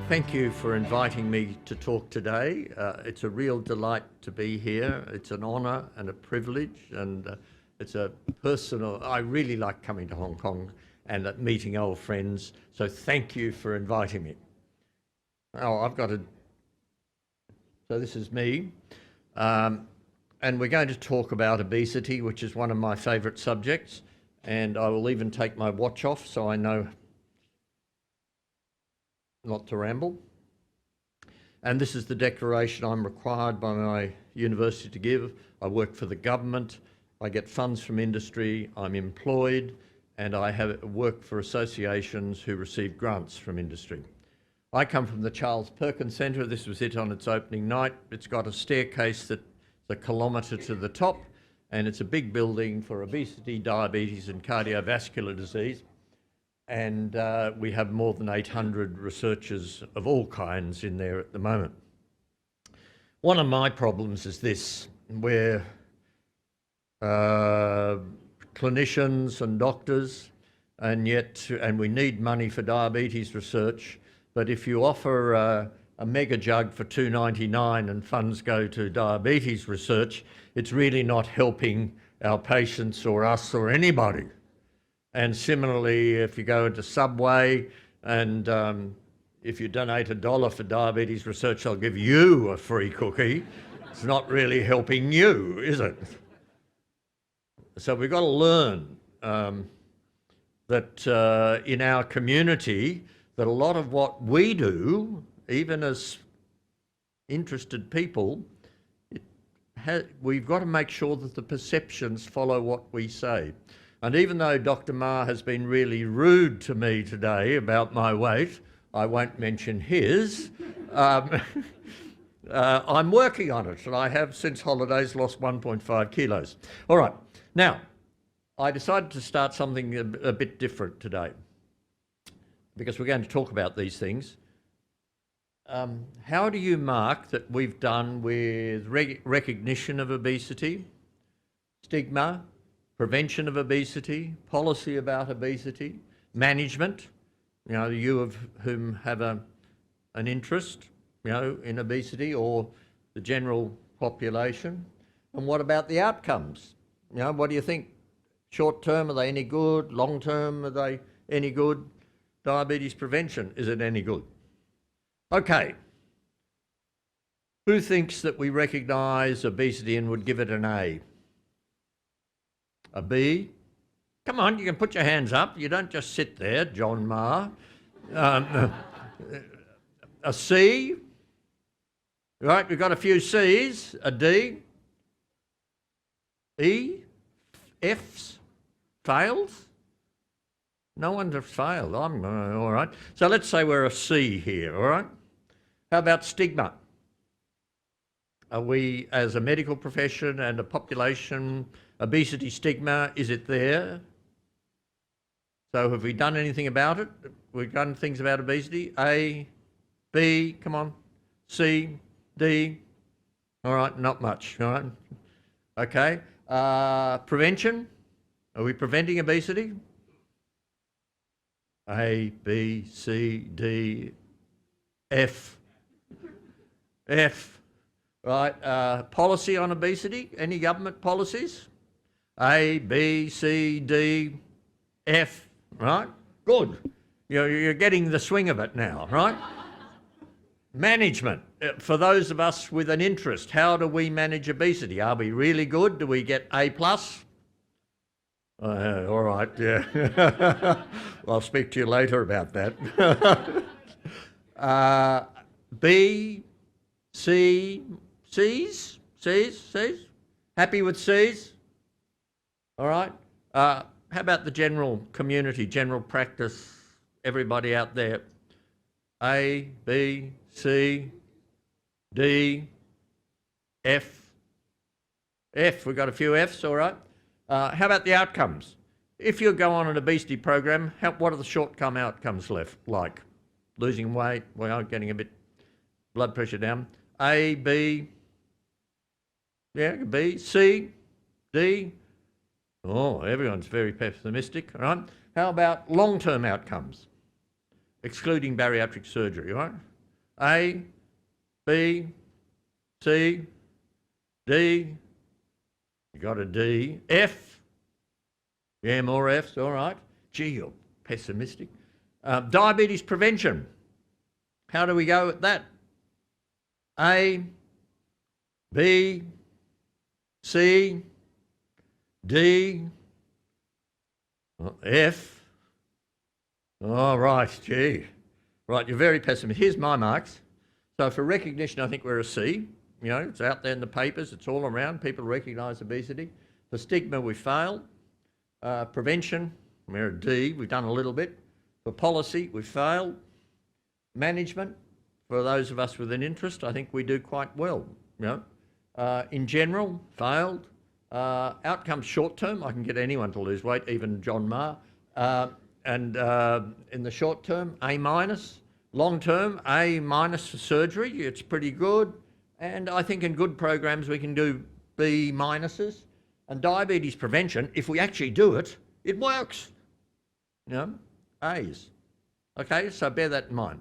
Thank you for inviting me to talk today. It's a real delight to be here. It's an honour and a privilege, and it's a personal... I really like coming to Hong Kong and meeting old friends, so thank you for inviting me. Oh, I've got a... So this is me, and we're going to talk about obesity, which is one of my favourite subjects, and I will even take my watch off so I know not to ramble. And this is the declaration I'm required by my university to give. I work for the government, I get funds from industry, I'm employed, and I have worked for associations who receive grants from industry. I come from the Charles Perkins Centre. This was it on its opening night. It's got a staircase that's a kilometre to the top, and it's a big building for obesity, diabetes and cardiovascular disease. And we have more than 800 researchers of all kinds in there at the moment. One of my problems is this, where clinicians and doctors, and we need money for diabetes research, but if you offer a mega jug for $2.99 and funds go to diabetes research, it's really not helping our patients or us or anybody. And similarly, if you go into Subway and if you donate $1 for diabetes research, they'll give you a free cookie. It's not really helping you, is it? So we've got to learn that in our community, that a lot of what we do, even as interested people, we've got to make sure that the perceptions follow what we say. And even though Dr. Ma has been really rude to me today about my weight, I won't mention his, I'm working on it, and I have since holidays lost 1.5 kilos. All right, now, I decided to start something a bit different today, because we're going to talk about these things. How do you mark that we've done with recognition of obesity, stigma, prevention of obesity, policy about obesity, management, you of whom have an interest, in obesity, or the general population? And what about the outcomes? What do you think? Short term, are they any good? Long term, are they any good? Diabetes prevention, is it any good? Okay. Who thinks that we recognise obesity and would give it an A? A B? Come on, you can put your hands up. You don't just sit there, John Ma. A C? Right, we've got a few C's. A D? E? F's? Fails? No one's failed. I'm all right. So let's say we're a C here, all right? How about stigma? Are we, as a medical profession and a population, obesity stigma, is it there? So have we done anything about it? We've done things about obesity. A, B, come on, C, D. All right, not much, all right? Okay, prevention. Are we preventing obesity? A, B, C, D, F. F. Right, policy on obesity, any government policies? A, B, C, D, F, right? Good. You're getting the swing of it now, right? Management, for those of us with an interest, how do we manage obesity? Are we really good? Do we get A+? All right, yeah. Well, I'll speak to you later about that. B, C, C's? C's? C's? Happy with C's? All right. How about the general community, general practice, everybody out there? A, B, C, D, F. F, we've got a few F's, all right. How about the outcomes? If you go on an obesity program, what are the short-term outcomes like? Losing weight, well, getting a bit blood pressure down. A, B, yeah, B, C, D. Oh, everyone's very pessimistic, all right? How about long-term outcomes, excluding bariatric surgery, all right? A, B, C, D, you got a D, F, yeah, more Fs, all right. Gee, you're pessimistic. Diabetes prevention, how do we go at that? A, B, C, D, F. All right, gee. Right, you're very pessimistic. Here's my marks. So for recognition, I think we're a C. You know, it's out there in the papers. It's all around. People recognise obesity. For stigma, we failed. Prevention, we're a D. We've done a little bit. For policy, we failed. Management, for those of us with an interest, I think we do quite well. You know, in general, failed. Outcomes short term, I can get anyone to lose weight, even John Maher. And in the short term, A minus. Long term, A minus for surgery, it's pretty good. And I think in good programs we can do B minuses. And diabetes prevention, if we actually do it, it works. You know, A's. Okay, so bear that in mind.